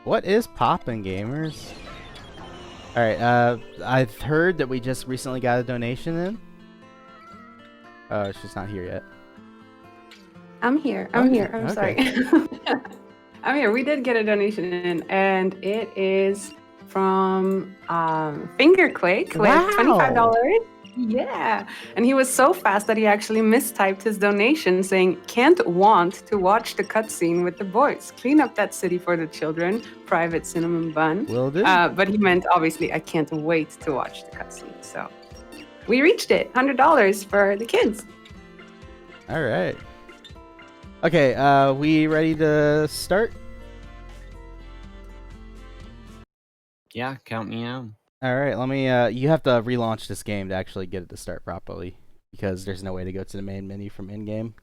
What is poppin', gamers? Alright, I've heard that we just recently got a donation in. Oh, she's not here yet. I'm here. Okay, Here. I'm sorry. I'm here. We did get a donation in, and it is from Fingerquake with $25. Yeah. And he was so fast that he actually mistyped his donation saying, "Can't want to watch the cutscene with the boys. Clean up that city for the children. Private cinnamon bun." Will do. But he meant, obviously, I can't wait to watch the cutscene. So we reached it. $100 for the kids. All right. Okay, we ready to start? Yeah, count me out. Alright, let me, you have to relaunch this game to actually get it to start properly, because there's no way to go to the main menu from in-game.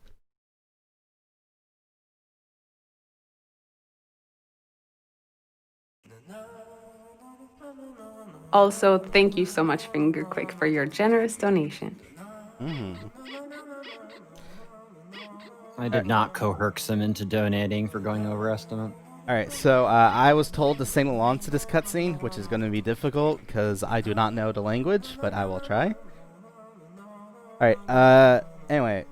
Also, thank you so much, Fingerquake, for your generous donation. I did not coerce him into donating for going over estimate. Alright, so I was told to sing along to this cutscene, which is going to be difficult because I do not know the language, but I will try. Alright, anyway.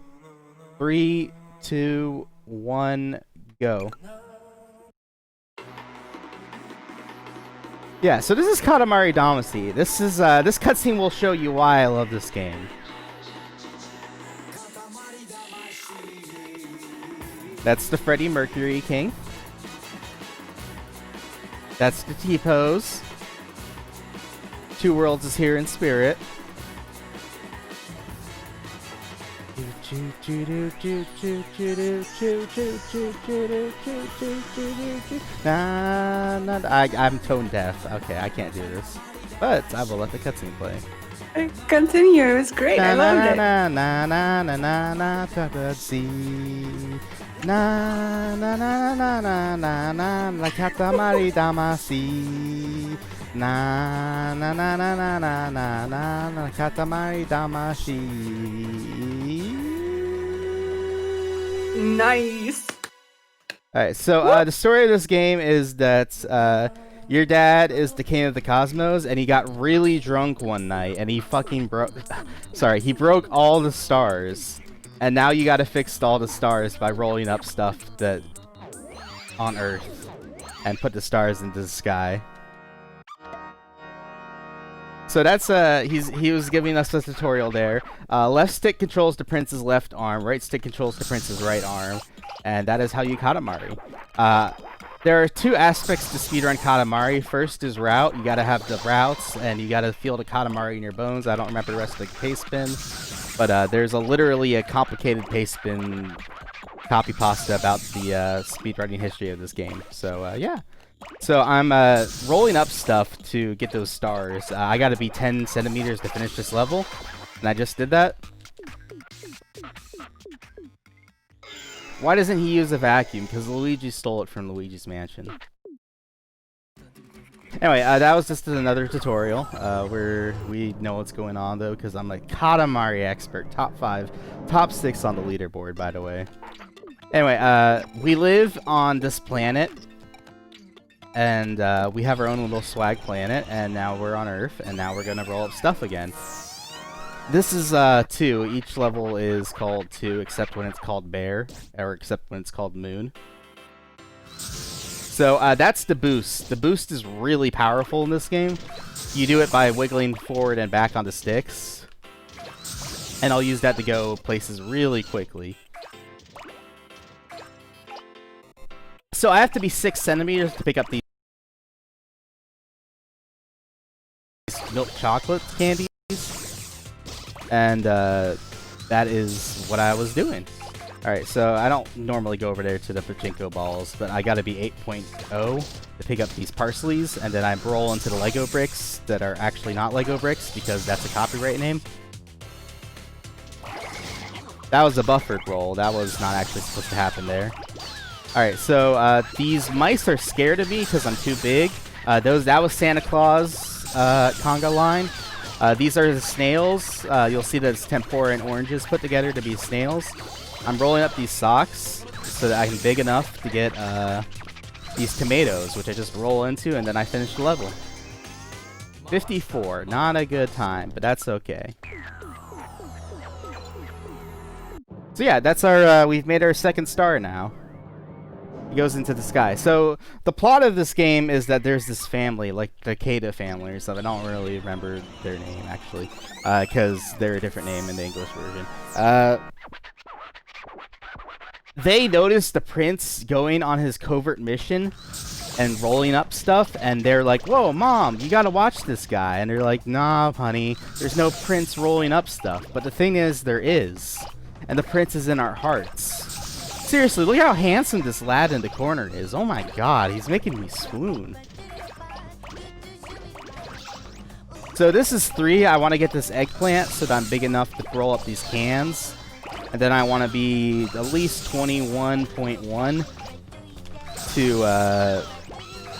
3, 2, 1, go. Yeah, so this is Katamari Damacy. This cutscene will show you why I love this game. That's the Freddie Mercury King. That's the T-pose. Two Worlds is here in spirit. I'm tone deaf. Okay, I can't do this. But I will let the cutscene play. Continue, it was great. I loved it. Na na na na na na na na na na na na na na Katamari Damacy. Na na na na na na na na na Katamari Damacy. Nice. Alright, so the story of this game is that your dad is the king of the cosmos, and he got really drunk one night, and he fucking broke... Sorry, he broke all the stars. And now you gotta fix all the stars by rolling up stuff that... on Earth. And put the stars into the sky. So that's, he was giving us a tutorial there. Left stick controls the prince's left arm, right stick controls the prince's right arm. And that is how you Katamari. There are two aspects to speedrun Katamari. First is route. You gotta have the routes, and you gotta feel the Katamari in your bones. I don't remember the rest of the pace spin, but there's literally a complicated pace spin copy pasta about the speedrunning history of this game. So yeah. So I'm rolling up stuff to get those stars. I gotta be 10 centimeters to finish this level, and I just did that. Why doesn't he use a vacuum? Because Luigi stole it from Luigi's Mansion. Anyway, that was just another tutorial where we know what's going on, though, because I'm a Katamari expert. Top 5, top 6 on the leaderboard, by the way. Anyway, we live on this planet, and we have our own little swag planet, and now we're on Earth, and now we're going to roll up stuff again. This is 2. Each level is called 2, except when it's called Bear, or except when it's called Moon. So that's the boost. The boost is really powerful in this game. You do it by wiggling forward and back on the sticks. And I'll use that to go places really quickly. So I have to be 6 centimeters to pick up these milk chocolate candies. And that is what I was doing. Alright, so I don't normally go over there to the pachinko balls, but I gotta be 8.0 to pick up these parsleys, and then I roll into the Lego bricks that are actually not Lego bricks, because that's a copyright name. That was a buffered roll. That was not actually supposed to happen there. Alright, so these mice are scared of me because I'm too big. That was Santa Claus conga line. These are the snails. You'll see that it's tempura and oranges put together to be snails. I'm rolling up these socks so that I can big enough to get these tomatoes, which I just roll into, and then I finish the level. 54, not a good time, but that's okay. So yeah, that's our, we've made our second star now. He goes into the sky. So the plot of this game is that there's this family, like the Kata family or something. I don't really remember their name, actually, because they're a different name in the English version. They noticed the prince going on his covert mission and rolling up stuff, and they're like, whoa, Mom, you gotta watch this guy. And they're like, nah, honey, there's no prince rolling up stuff. But the thing is, there is. And the prince is in our hearts. Seriously, look how handsome this lad in the corner is. Oh my god, he's making me swoon. So this is 3. I want to get this eggplant so that I'm big enough to roll up these cans. And then I want to be at least 21.1 to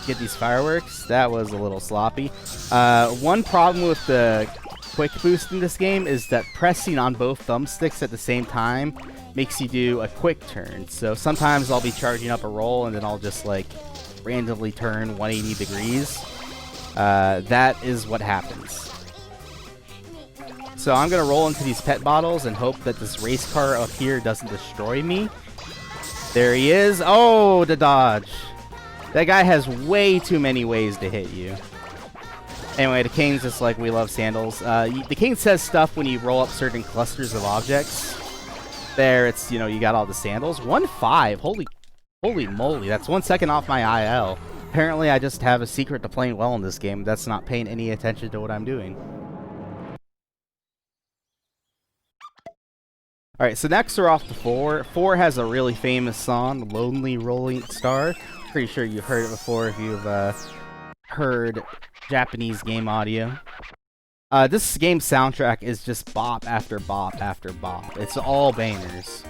get these fireworks. That was a little sloppy. One problem with the quick boost in this game is that pressing on both thumbsticks at the same time makes you do a quick turn. So sometimes I'll be charging up a roll and then I'll just like randomly turn 180 degrees. That is what happens. So I'm gonna roll into these pet bottles and hope that this race car up here doesn't destroy me. There he is. Oh, the dodge. That guy has way too many ways to hit you. Anyway, the king's just like, we love sandals. The king says stuff when you roll up certain clusters of objects. There, it's, you know, you got all the sandals. 1-5. Holy moly. That's 1 second off my IL. Apparently, I just have a secret to playing well in this game. That's not paying any attention to what I'm doing. Alright, so next we're off to 4. 4 has a really famous song, Lonely Rolling Star. Pretty sure you've heard it before if you've heard Japanese game audio. This game's soundtrack is just bop after bop after bop. It's all bangers.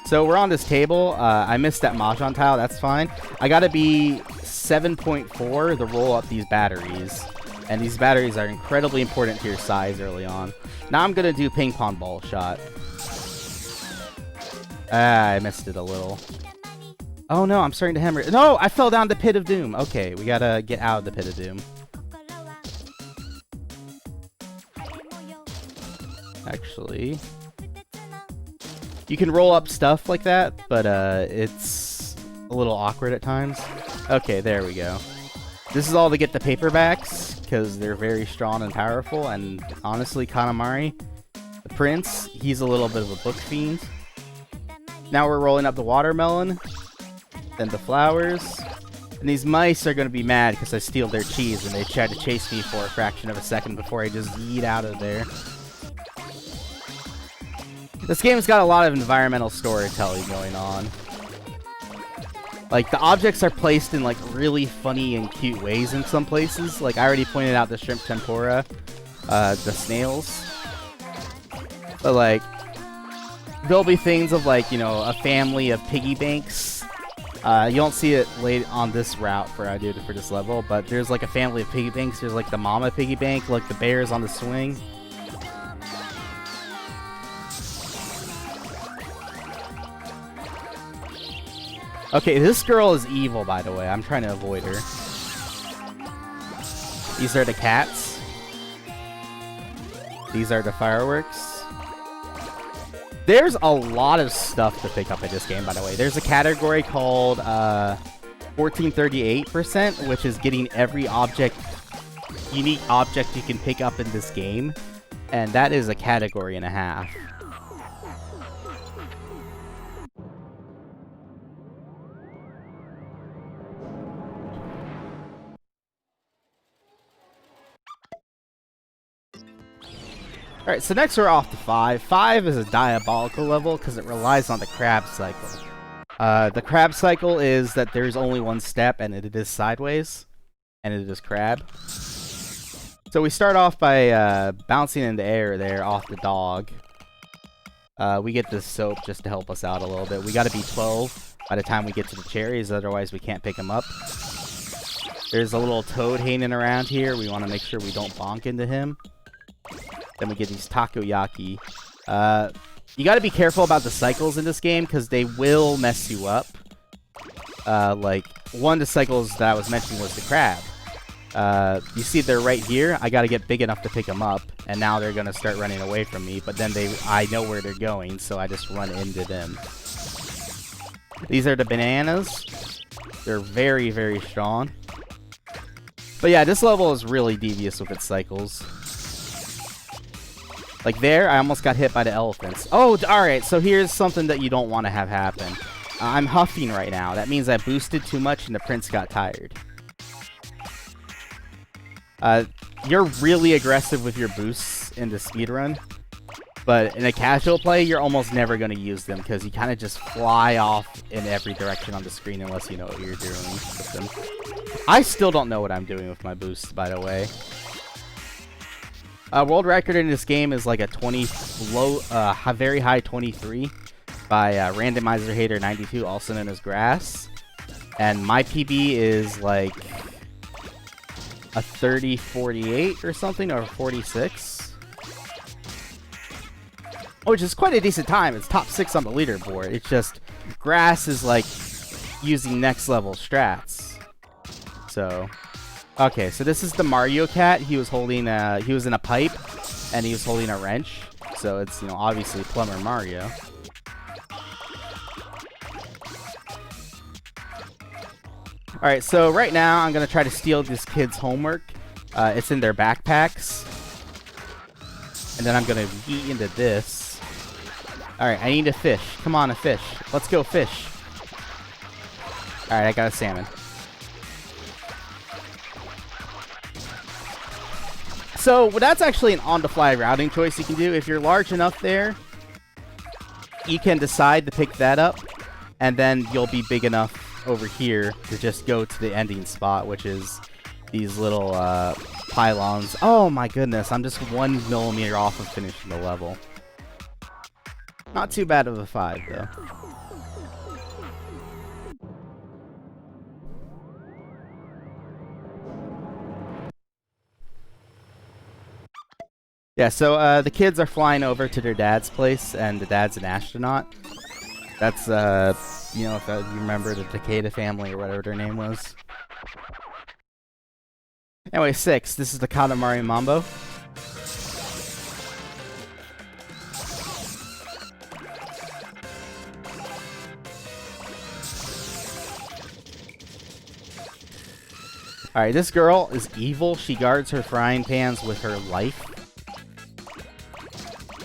So we're on this table. I missed that Mahjong tile. That's fine. I gotta be 7.4 to roll up these batteries. And these batteries are incredibly important to your size early on. Now I'm gonna do ping pong ball shot. I missed it a little. Oh no, I'm starting to hemorrhage. No, I fell down the pit of doom. Okay, we gotta get out of the pit of doom. Actually, you can roll up stuff like that, but it's a little awkward at times. Okay, there we go. This is all to get the paperbacks, because they're very strong and powerful, and honestly, Katamari, the prince, he's a little bit of a book fiend. Now we're rolling up the watermelon, then the flowers, and these mice are going to be mad because I steal their cheese, and they try to chase me for a fraction of a second before I just yeet out of there. This game's got a lot of environmental storytelling going on. Like, the objects are placed in, like, really funny and cute ways in some places. Like, I already pointed out the shrimp tempura, the snails. But, like, there'll be things of, like, you know, a family of piggy banks. You don't see it late on this route for I did for this level, but there's, like, a family of piggy banks. There's, like, the mama piggy bank, like, the bears on the swing. Okay, this girl is evil, by the way. I'm trying to avoid her. These are the cats. These are the fireworks. There's a lot of stuff to pick up in this game, by the way. There's a category called 1438%, which is getting every object, unique object you can pick up in this game. And that is a category and a half. Alright, so next we're off to 5. 5 is a diabolical level because it relies on the crab cycle. The crab cycle is that there's only one step and it is sideways. And it is crab. So we start off by bouncing in the air there off the dog. We get this soap just to help us out a little bit. We gotta be 12 by the time we get to the cherries, otherwise we can't pick them up. There's a little toad hanging around here. We want to make sure we don't bonk into him. Then we get these takoyaki. You got to be careful about the cycles in this game because they will mess you up. Like, one of the cycles that I was mentioning was the crab. You see they're right here. I got to get big enough to pick them up, and now they're going to start running away from me, but then I know where they're going, so I just run into them. These are the bananas. They're very, very strong. But yeah, this level is really devious with its cycles. Like there, I almost got hit by the elephants. Oh, alright, so here's something that you don't want to have happen. I'm huffing right now. That means I boosted too much and the prince got tired. You're really aggressive with your boosts in the speedrun. But in a casual play, you're almost never going to use them because you kind of just fly off in every direction on the screen unless you know what you're doing with them. I still don't know what I'm doing with my boosts, by the way. World record in this game is like a very high 23 by Randomizer Hater 92, also known as Grass. And my PB is like a 30-48 or something, or 46. Which is quite a decent time. It's top 6 on the leaderboard. It's just Grass is like using next level strats. So, okay, so this is the Mario cat. He was holding he was in a pipe and he was holding a wrench. So it's, you know, obviously Plumber Mario. All right, so right now I'm gonna try to steal this kid's homework. It's in their backpacks, and then I'm gonna eat into this. Alright, I need a fish. Come on, a fish. Let's go fish. Alright, I got a salmon. So, well, that's actually an on-the-fly routing choice you can do. If you're large enough there, you can decide to pick that up, and then you'll be big enough over here to just go to the ending spot, which is these little pylons. Oh my goodness, I'm just 1 millimeter off of finishing the level. Not too bad of a 5, though. Yeah, so the kids are flying over to their dad's place, and the dad's an astronaut. That's, you know, if you remember the Takeda family or whatever their name was. Anyway, 6. This is the Katamari Mambo. Alright, this girl is evil. She guards her frying pans with her life.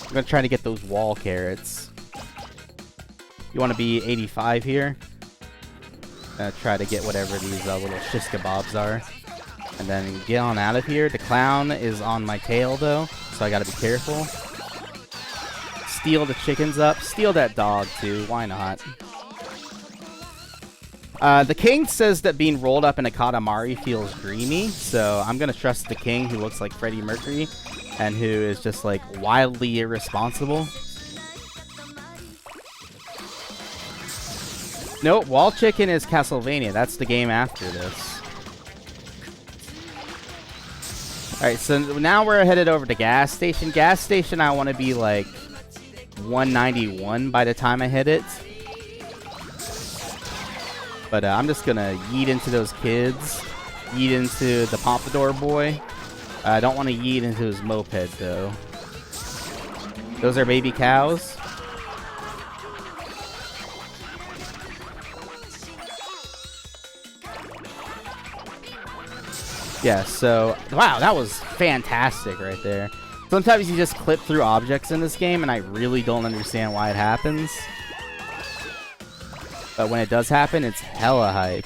I'm gonna try to get those wall carrots. You want to be 85 here. Try to get whatever these little shish kebabs are. And then get on out of here. The clown is on my tail, though, so I gotta be careful. Steal the chickens up. Steal that dog, too. Why not? The king says that being rolled up in a Katamari feels dreamy, so I'm gonna trust the king, who looks like Freddie Mercury, and who is just, like, wildly irresponsible. Nope, Wall Chicken is Castlevania. That's the game after this. Alright, so now we're headed over to gas station. Gas station, I want to be, like, 191 by the time I hit it. But I'm just gonna yeet into those kids. Yeet into the Pompadour boy. I don't want to yeet into his moped, though. Those are baby cows. Yeah, so... Wow, that was fantastic right there. Sometimes you just clip through objects in this game, and I really don't understand why it happens. But when it does happen, it's hella hype.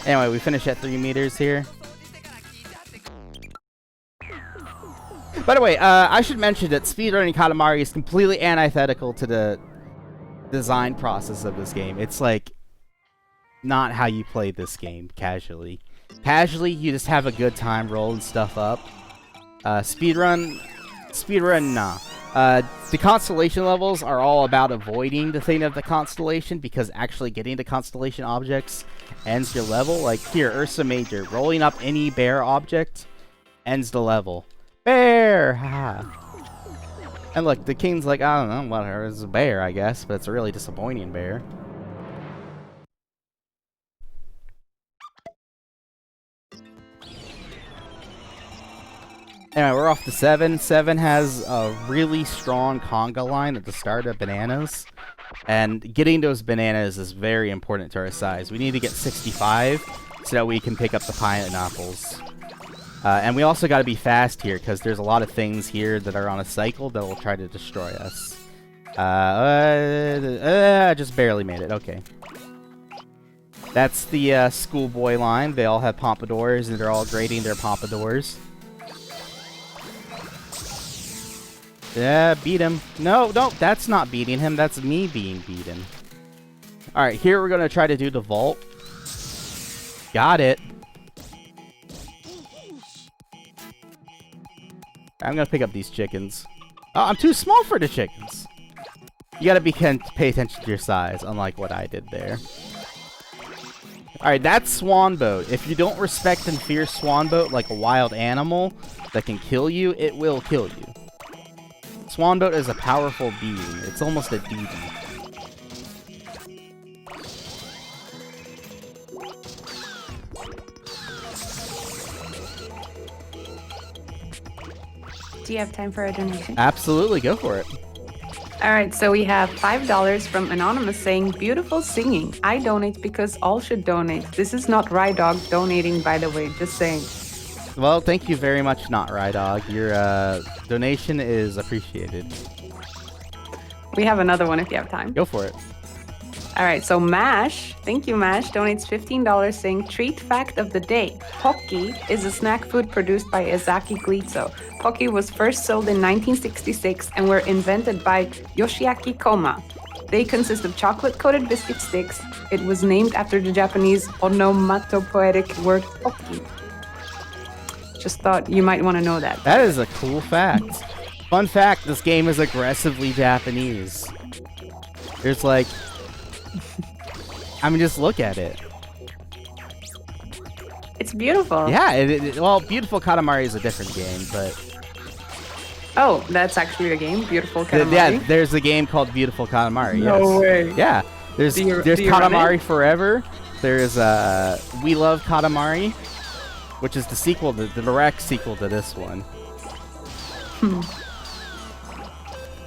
Anyway, we finish at 3 meters here. By the way, I should mention that speedrunning Katamari is completely antithetical to the design process of this game. It's like not how you play this game casually. Casually, you just have a good time rolling stuff up. Speedrun, nah. The constellation levels are all about avoiding the thing of the constellation, because actually getting the constellation objects ends your level. Like here, Ursa Major, rolling up any bear object ends the level. Bear! Haha. And look, the king's like, I don't know, whatever, it's a bear, I guess, but it's a really disappointing bear. Anyway, we're off to 7. 7 has a really strong conga line at the start of bananas. And getting those bananas is very important to our size. We need to get 65 so that we can pick up the pineapples. And we also got to be fast here because there's a lot of things here that are on a cycle that will try to destroy us. I just barely made it. Okay. That's the schoolboy line. They all have pompadours and they're all grading their pompadours. Yeah, beat him. No, that's not beating him. That's me being beaten. Alright, here we're going to try to do the vault. Got it. I'm going to pick up these chickens. Oh, I'm too small for the chickens. You got to pay attention to your size, unlike what I did there. Alright, that's Swan Boat. If you don't respect and fear Swan Boat like a wild animal that can kill you, it will kill you. Swan Boat is a powerful being. It's almost a deity. Do you have time for a donation? Absolutely, go for it. All right, so we have $5 from Anonymous saying, beautiful singing. I donate because all should donate. This is not Rydog donating, by the way, just saying. Well, thank you very much, Not Rydog. Your donation is appreciated. We have another one if you have time. Go for it. All right, so Mash, thank you, Mash, donates $15 saying, treat fact of the day. Pocky is a snack food produced by Ezaki Glitzo. Pocky was first sold in 1966 and were invented by Yoshiaki Koma. They consist of chocolate-coated biscuit sticks. It was named after the Japanese onomatopoetic word pocky. Just thought you might want to know that. That is a cool fact. Fun fact, this game is aggressively Japanese. There's like... I mean, just look at it. It's beautiful. Yeah, well, Beautiful Katamari is a different game, but... Oh, that's actually a game? Beautiful Katamari? Yeah, there's a game called Beautiful Katamari, yes. No way. Yeah, there's Do you Katamari Forever. There's We Love Katamari, which is the sequel, the direct sequel to this one.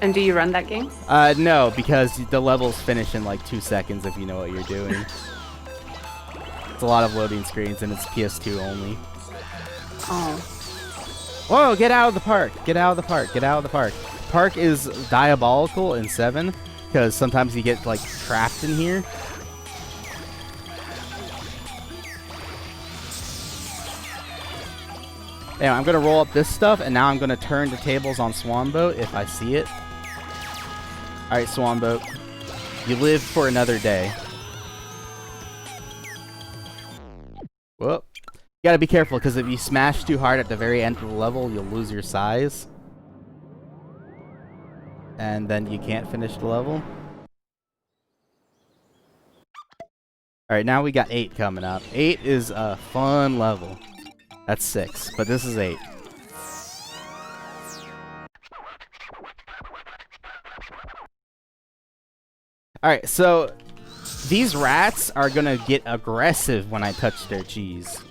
And do you run that game? No, because the levels finish in like 2 seconds if you know what you're doing. It's a lot of loading screens and it's PS2 only. Oh. Whoa, get out of the park! Get out of the park! Get out of the park! Park is diabolical in 7, because sometimes you get like trapped in here. Anyway, I'm gonna roll up this stuff, and now I'm gonna turn the tables on Swan Boat if I see it. Alright, Swan Boat. You live for another day. Whoop. You gotta be careful, because if you smash too hard at the very end of the level, you'll lose your size. And then you can't finish the level. Alright, now we got 8 coming up. 8 is a fun level. That's 6, but this is 8. Alright, so these rats are gonna get aggressive when I touch their cheese.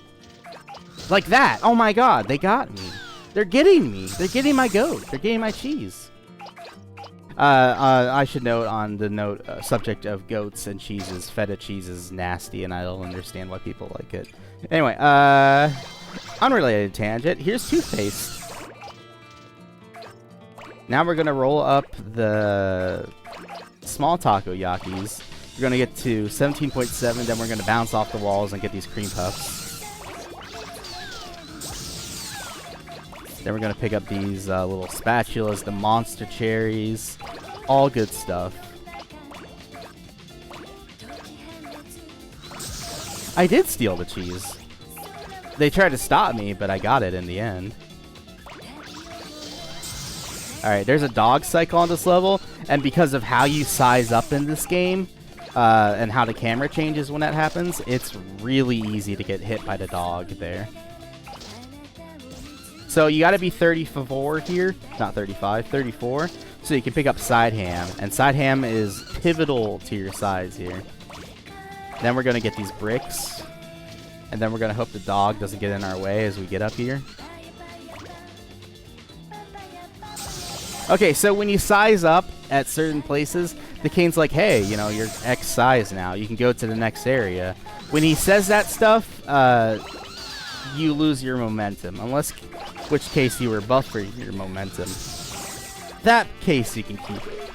Like that! Oh my god, they got me. They're getting me. They're getting my goat. They're getting my cheese. I should note on the subject of goats and cheeses, feta cheese is nasty and I don't understand why people like it. Anyway, unrelated tangent, here's toothpaste. Now we're gonna roll up the small takoyakis. We're gonna get to 17.7, then we're gonna bounce off the walls and get these cream puffs. Then we're gonna pick up these little spatulas, the monster cherries, all good stuff. I did steal the cheese. They tried to stop me, but I got it in the end. Alright, there's a dog cycle on this level, and because of how you size up in this game, and how the camera changes when that happens, it's really easy to get hit by the dog there. So you got to be 34 here, not 35, 34. So you can pick up side ham, and side ham is pivotal to your size here. Then we're gonna get these bricks, and then we're gonna hope the dog doesn't get in our way as we get up here. Okay, so when you size up at certain places, the cane's like, hey, you know, you're X size now. You can go to the next area. When he says that stuff, you lose your momentum. Unless, which case you were buffering your momentum. That case you can keep it.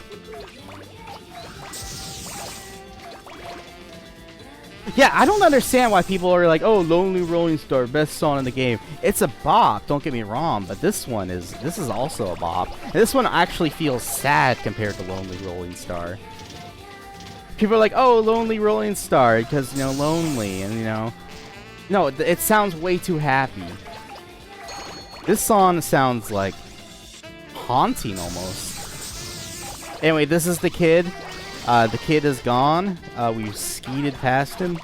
Yeah, I don't understand why people are like, oh, Lonely Rolling Star, best song in the game. It's a bop, don't get me wrong, but this is also a bop. And this one actually feels sad compared to Lonely Rolling Star. People are like, oh, Lonely Rolling Star, because, you know, lonely, and, you know. No, it sounds way too happy. This song sounds, like, haunting almost. Anyway, this is the kid. The kid is gone. We've skeeted past him.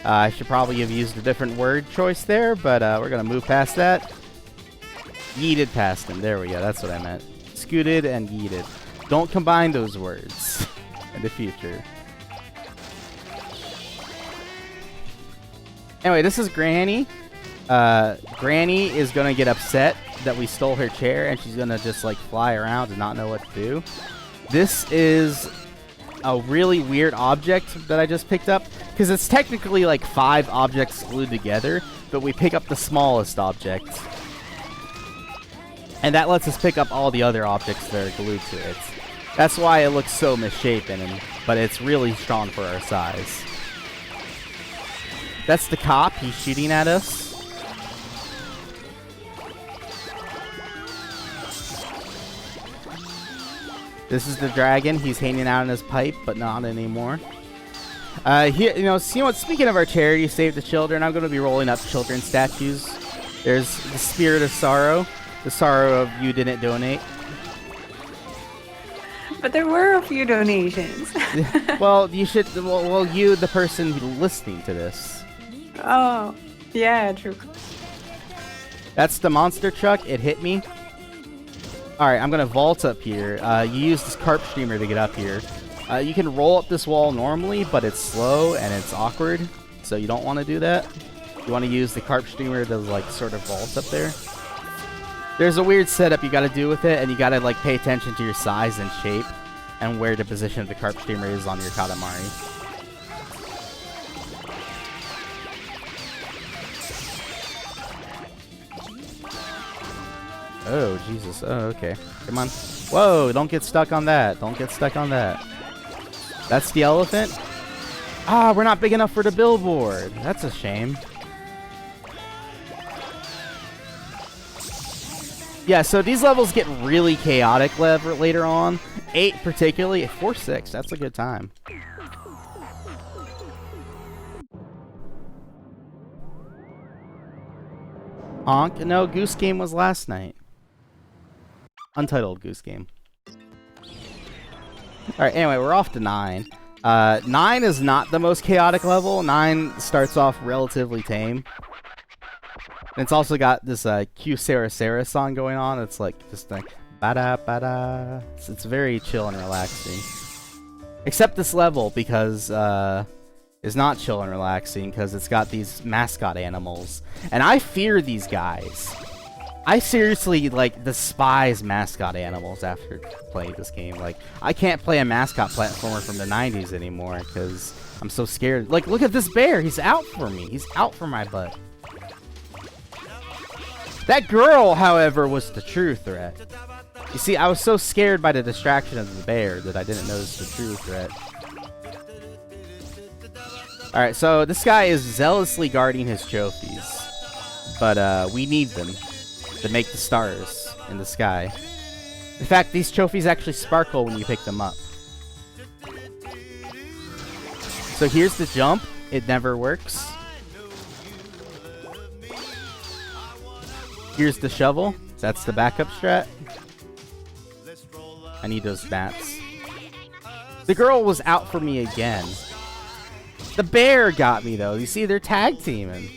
I should probably have used a different word choice there, but we're going to move past that. Yeeted past him. There we go. That's what I meant. Scooted and yeeted. Don't combine those words in the future. Anyway, this is Granny. Granny is going to get upset that we stole her chair, and she's going to just, like, fly around and not know what to do. This is a really weird object that I just picked up, because it's technically like 5 objects glued together, but we pick up the smallest object, and that lets us pick up all the other objects that are glued to it. That's why it looks so misshapen, but it's really strong for our size. That's the cop. He's shooting at us. This is the dragon. He's hanging out in his pipe, but not anymore. Here, you know, speaking of our charity, Save the Children, I'm going to be rolling up children's statues. There's the Spirit of Sorrow, the sorrow of you didn't donate. But there were a few donations. Well, you should. Well, you, the person listening to this. Oh, yeah, true. That's the monster truck. It hit me. Alright, I'm going to vault up here. You use this carp streamer to get up here. You can roll up this wall normally, but it's slow and it's awkward, so you don't want to do that. You want to use the carp streamer to, like, sort of vault up there. There's a weird setup you got to do with it, and you got to, like, pay attention to your size and shape and where the position of the carp streamer is on your Katamari. Oh, Jesus. Oh, okay. Come on. Whoa, don't get stuck on that. Don't get stuck on that. That's the elephant? Ah, we're not big enough for the billboard. That's a shame. Yeah, so these levels get really chaotic later on. 8 particularly. 4-6. That's a good time. Honk? No, Goose Game was last night. Untitled Goose Game. Alright, anyway, we're off to 9. 9 is not the most chaotic level. 9 starts off relatively tame. And it's also got this Q Sarah Sarah song going on. It's like, just like, ba-da, ba-da. It's very chill and relaxing. Except this level, because it's not chill and relaxing, because it's got these mascot animals. And I fear these guys. I seriously, like, despise mascot animals after playing this game. Like, I can't play a mascot platformer from the 90s anymore because I'm so scared. Like, look at this bear. He's out for me. He's out for my butt. That girl, however, was the true threat. You see, I was so scared by the distraction of the bear that I didn't notice the true threat. Alright, so this guy is zealously guarding his trophies. But, we need them to make the stars in the sky. In fact, these trophies actually sparkle when you pick them up. So here's the jump. It never works. Here's the shovel. That's the backup strat. I need those bats. The girl was out for me again. The bear got me, though. You see, they're tag teaming.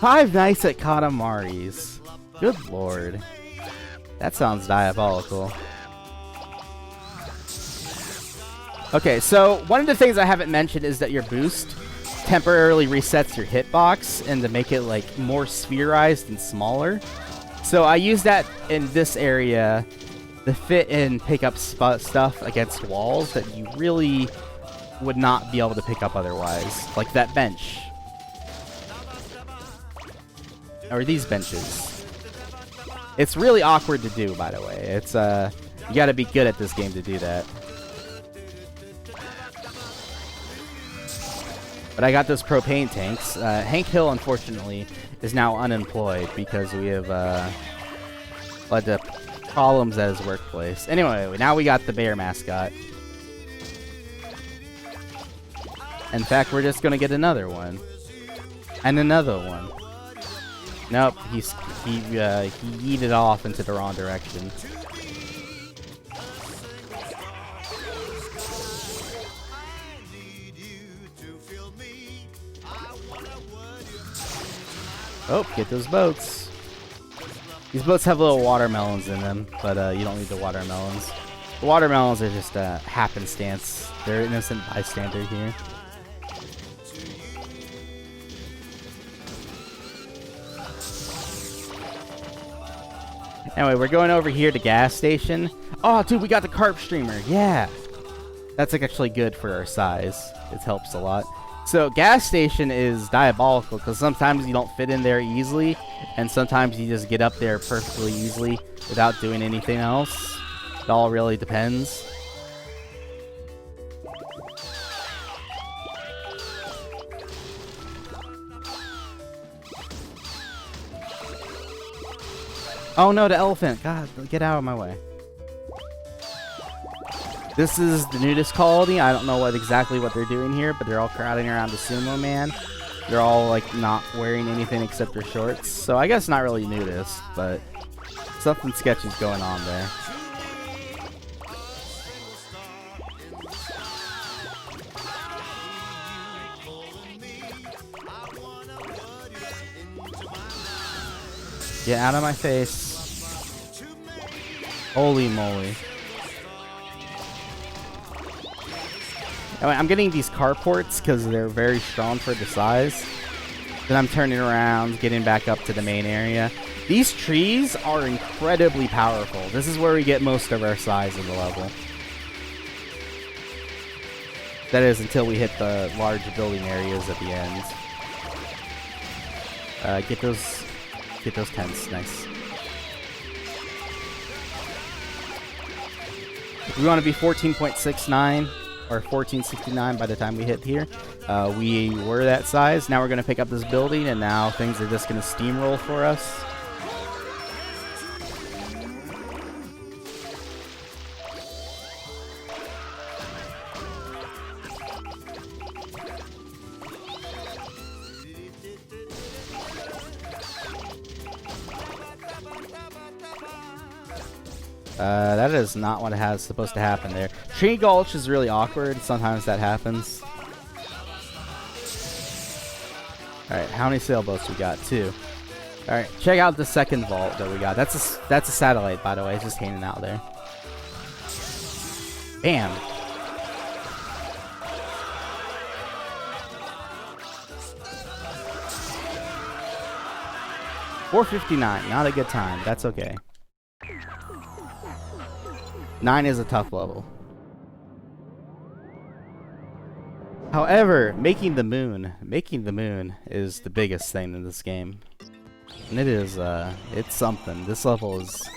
5 Nights at Katamari's. Good lord. That sounds diabolical. Okay, so one of the things I haven't mentioned is that your boost temporarily resets your hitbox and to make it like more spherized and smaller. So I use that in this area to fit and pick up stuff against walls that you really would not be able to pick up otherwise. Like that bench. Or these benches. It's really awkward to do, by the way. It's you gotta be good at this game to do that. But I got those propane tanks. Hank Hill, unfortunately, is now unemployed because we have led to problems at his workplace. Anyway, now we got the bear mascot. In fact, we're just gonna get another one. And another one. Nope, he yeeted off into the wrong direction. Oh, get those boats. These boats have little watermelons in them, but you don't need the watermelons. The watermelons are just happenstance. They're an innocent bystander here. Anyway, we're going over here to gas station. Oh, dude, we got the carp streamer. Yeah. That's like actually good for our size. It helps a lot. So gas station is diabolical because sometimes you don't fit in there easily, and sometimes you just get up there perfectly easily without doing anything else. It all really depends. Oh no, the elephant! God, get out of my way. This is the nudist colony. I don't know exactly what they're doing here, but they're all crowding around the sumo man. They're all like not wearing anything except their shorts. So I guess not really nudist, but something sketchy's going on there. Get out of my face. Holy moly. Anyway, I'm getting these carports because they're very strong for the size. Then I'm turning around, getting back up to the main area. These trees are incredibly powerful. This is where we get most of our size in the level. That is until we hit the large building areas at the end. Get those tents. Nice. We want to be 14.69 or 1469 by the time we hit here. We were that size. Now we're going to pick up this building, and now things are just going to steamroll for us. That is not what has supposed to happen there. Tree Gulch is really awkward. Sometimes that happens. Alright, how many sailboats we got? 2. Alright, check out the second vault that we got. That's a satellite, by the way. It's just hanging out there. Bam! $4.59. Not a good time. That's okay. 9 is a tough level. However, making the moon is the biggest thing in this game. And it is, it's something. This level is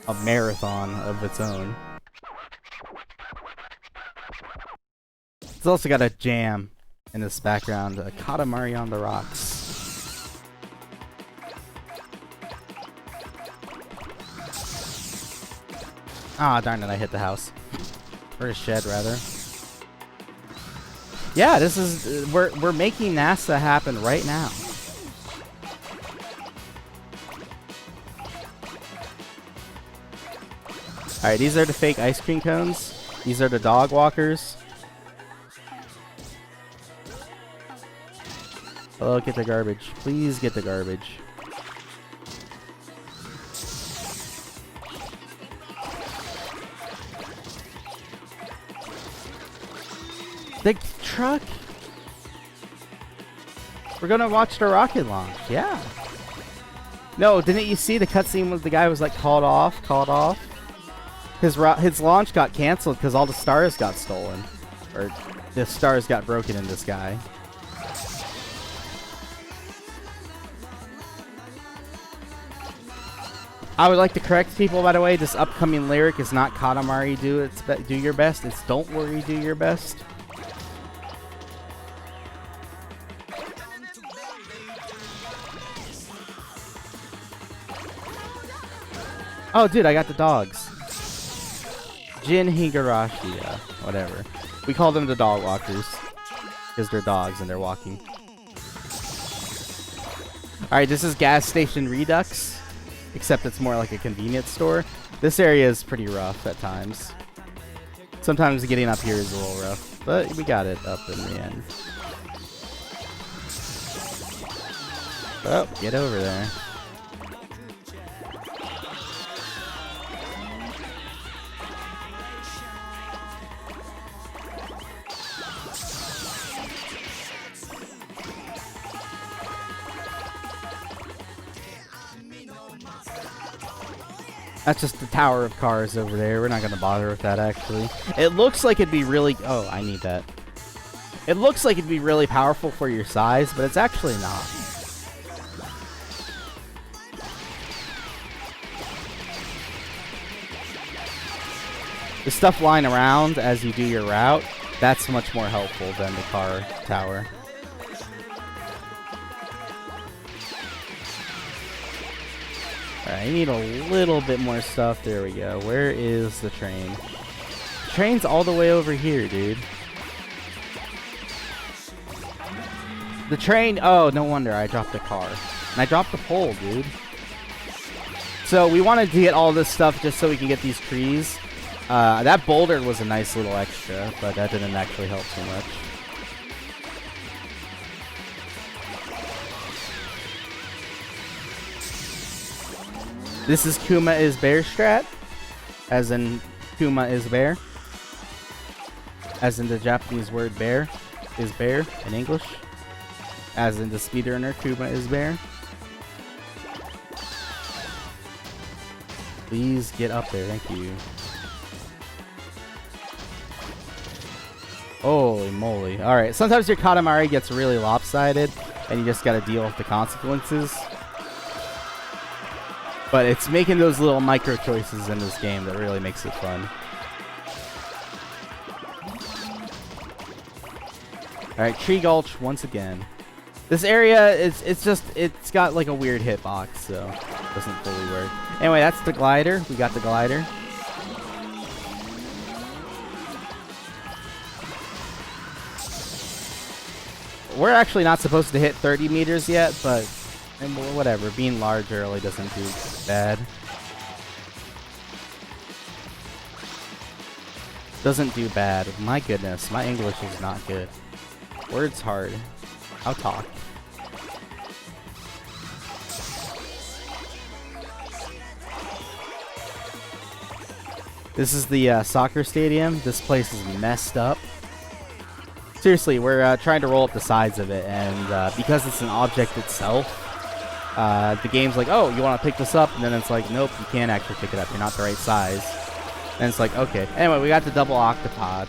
a marathon of its own. It's also got a jam in this background, a Katamari on the Rocks. Ah, darn it, I hit the house. Or a shed, rather. Yeah, this is... We're making NASA happen right now. Alright, these are the fake ice cream cones. These are the dog walkers. Oh, get the garbage. Please get the garbage. The truck? We're gonna watch the rocket launch, yeah. No, didn't you see the cutscene where the guy was like called off? His launch got canceled because all the stars got stolen. Or the stars got broken in the sky. I would like to correct people, by the way, this upcoming lyric is not Katamari do your best, it's don't worry, do your best. Oh, dude, I got the dogs. Jin Higurashi, whatever. We call them the dog walkers. Because they're dogs and they're walking. Alright, this is Gas Station Redux. Except it's more like a convenience store. This area is pretty rough at times. Sometimes getting up here is a little rough. But we got it up in the end. Oh, get over there. That's just the tower of cars over there. We're not going to bother with that, actually. It looks like it'd be really... Oh, I need that. It looks like it'd be really powerful for your size, but it's actually not. The stuff lying around as you do your route, that's much more helpful than the car tower. Alright, I need a little bit more stuff. There we go. Where is the train? The train's all the way over here, dude. The train... Oh, no wonder I dropped the car. And I dropped the pole, dude. So we wanted to get all this stuff just so we can get these trees. That boulder was a nice little extra, but that didn't actually help too much. This is Kuma is bear strat, as in Kuma is bear, as in the Japanese word bear is bear in English, as in the speedrunner Kuma is bear. Please get up there, thank you. Holy moly. Alright, sometimes your Katamari gets really lopsided, and you just gotta deal with the consequences. But it's making those little micro choices in this game that really makes it fun. Alright, Tree Gulch once again. This area is it's got like a weird hitbox, so it doesn't fully work. Anyway, that's the glider. We got the glider. We're actually not supposed to hit 30 meters yet, but whatever. Being large early doesn't do bad. Doesn't do bad. My goodness, my English is not good. Words hard. I'll talk. This is the soccer stadium. This place is messed up. Seriously, we're trying to roll up the sides of it, and because it's an object itself, the game's like, oh, you want to pick this up? And then it's like, nope, you can't actually pick it up. You're not the right size. And it's like, okay. Anyway, we got the double octopod.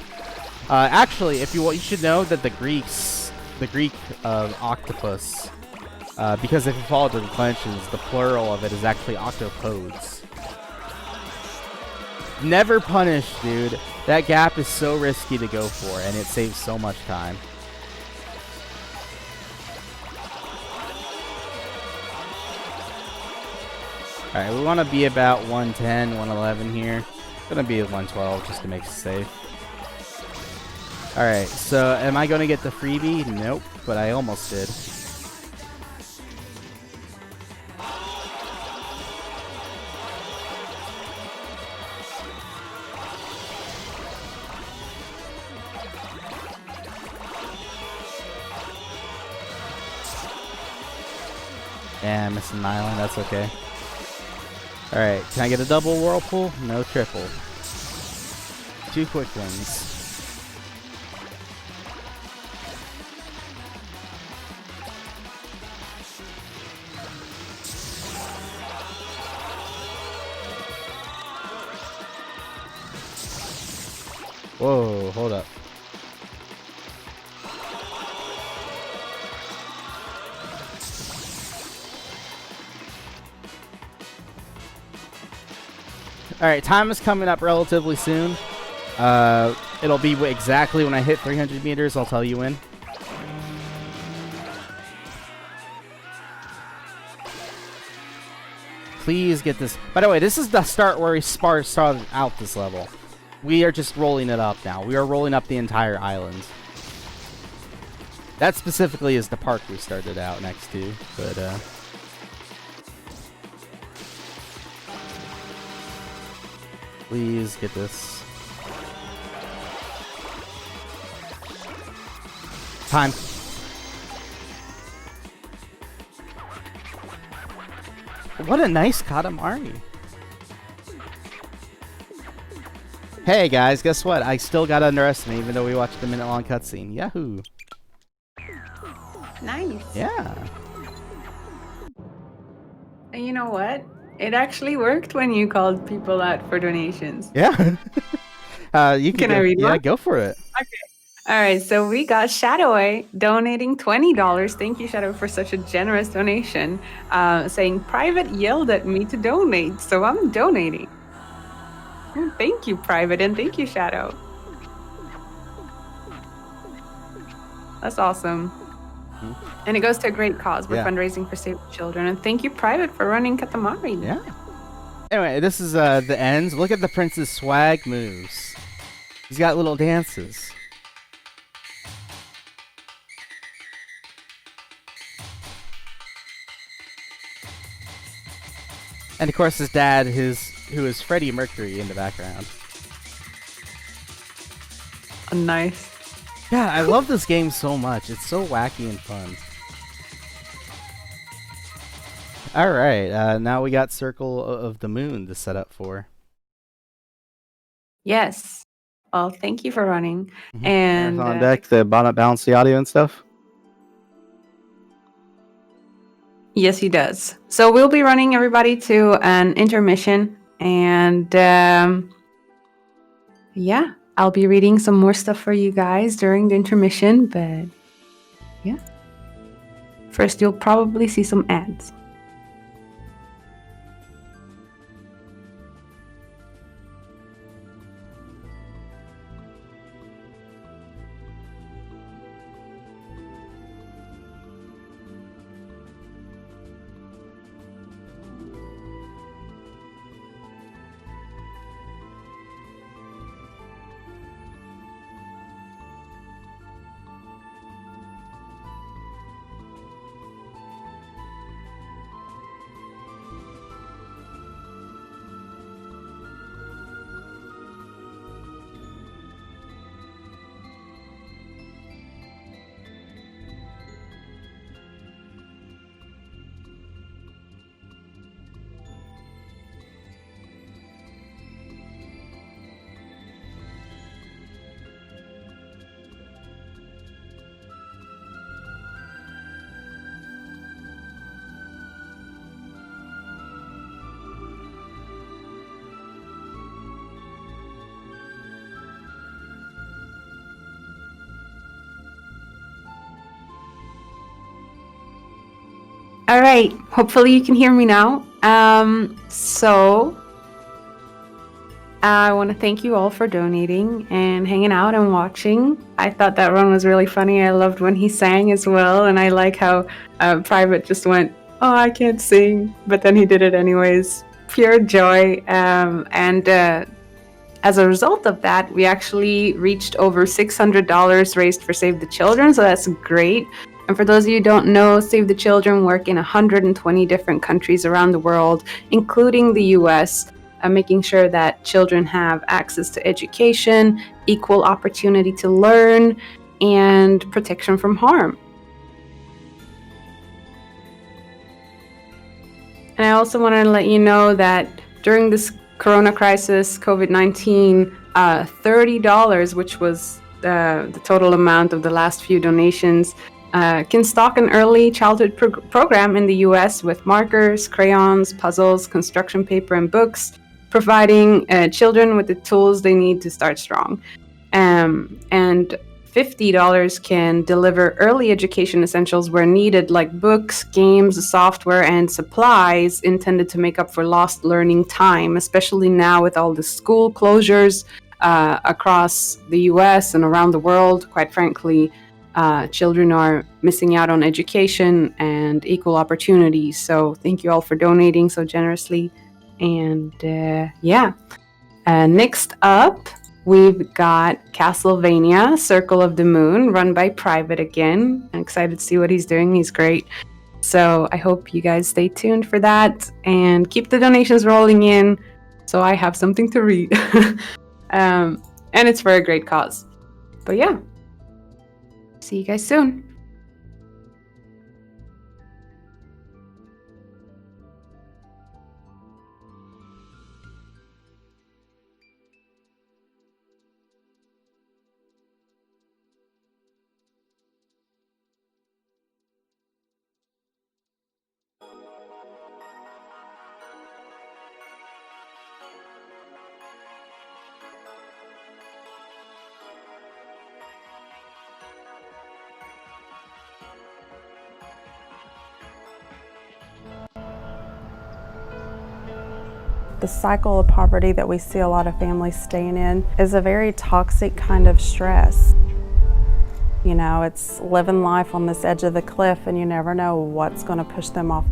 Actually, if you should know that the Greek of octopus, because if you follow the declensions, the plural of it is actually octopodes. Never punish, dude. That gap is so risky to go for, and it saves so much time. Alright, we want to be about 110, 111 here. Gonna be at 112 just to make it safe. Alright, so am I gonna get the freebie? Nope, but I almost did. Yeah, missing an island. That's okay. All right, can I get a double whirlpool? No triple. 2 quick ones. Whoa, hold up. Alright, time is coming up relatively soon. It'll be exactly when I hit 300 meters, I'll tell you when. Please get this. By the way, this is the start where we started out this level. We are just rolling it up now. We are rolling up the entire island. That specifically is the park we started out next to, but please get this. Time. What a nice Katamari. Hey guys, guess what? I still got underestimate even though we watched the minute-long cutscene. Yahoo! Nice. Yeah. And you know what? It actually worked when you called people out for donations. Yeah. You Can go, I read yeah, one? go for it. Okay. All right, so we got Shadoway donating $20. Thank you, Shadow, for such a generous donation. Saying, Private yelled at me to donate, so I'm donating. Thank you, Private, and thank you, Shadow. That's awesome. And it goes to a great cause. We're fundraising for Save the Children. And thank you, Private, for running Katamari. Yeah. Anyway, this is the ends. Look at the prince's swag moves. He's got little dances. And of course his dad, who is Freddie Mercury in the background. Nice. Yeah, I love this game so much. It's so wacky and fun. Alright, now we got Circle of the Moon to set up for. Yes. Well, thank you for running. Mm-hmm. And on deck to balance the audio and stuff. yes, he does. So we'll be running everybody to an intermission. And yeah, I'll be reading some more stuff for you guys during the intermission. But yeah. First, you'll probably see some ads. All right, hopefully you can hear me now. So I want to thank you all for donating and hanging out and watching. I thought that run was really funny. I loved when he sang as well, and I like how Private just went, "Oh, I can't sing," but then he did it anyways. Pure joy. And as a result of that, we actually reached over $600 raised for Save the Children, so that's great. And for those of you who don't know, Save the Children work in 120 different countries around the world, including the US, making sure that children have access to education, equal opportunity to learn, and protection from harm. And I also wanted to let you know that during this Corona crisis, COVID-19, $30, which was the total amount of the last few donations, can stock an early childhood program in the US with markers, crayons, puzzles, construction paper, and books, providing children with the tools they need to start strong. And $50 can deliver early education essentials where needed, like books, games, software, and supplies intended to make up for lost learning time, especially now with all the school closures across the US and around the world. Quite frankly, children are missing out on education and equal opportunities. So thank you all for donating so generously. And next up, we've got Castlevania, Circle of the Moon, run by Private again. I'm excited to see what he's doing. He's great. So I hope you guys stay tuned for that and keep the donations rolling in so I have something to read. And it's for a great cause. But yeah, see you guys soon. The cycle of poverty that we see a lot of families staying in is a very toxic kind of stress. You know, it's living life on this edge of the cliff and you never know what's going to push them off.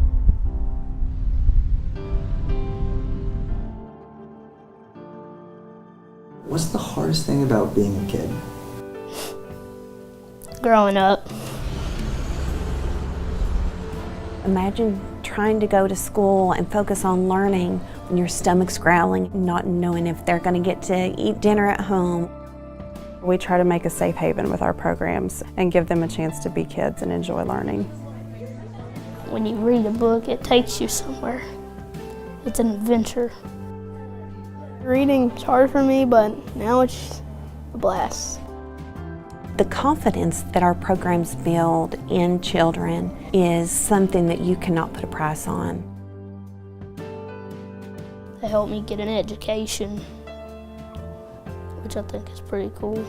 What's the hardest thing about being a kid? Growing up. Imagine trying to go to school and focus on learning when your stomach's growling, not knowing if they're going to get to eat dinner at home. We try to make a safe haven with our programs and give them a chance to be kids and enjoy learning. When you read a book, it takes you somewhere. It's an adventure. Reading's hard for me, but now it's a blast. The confidence that our programs build in children is something that you cannot put a price on. They helped me get an education, which I think is pretty cool.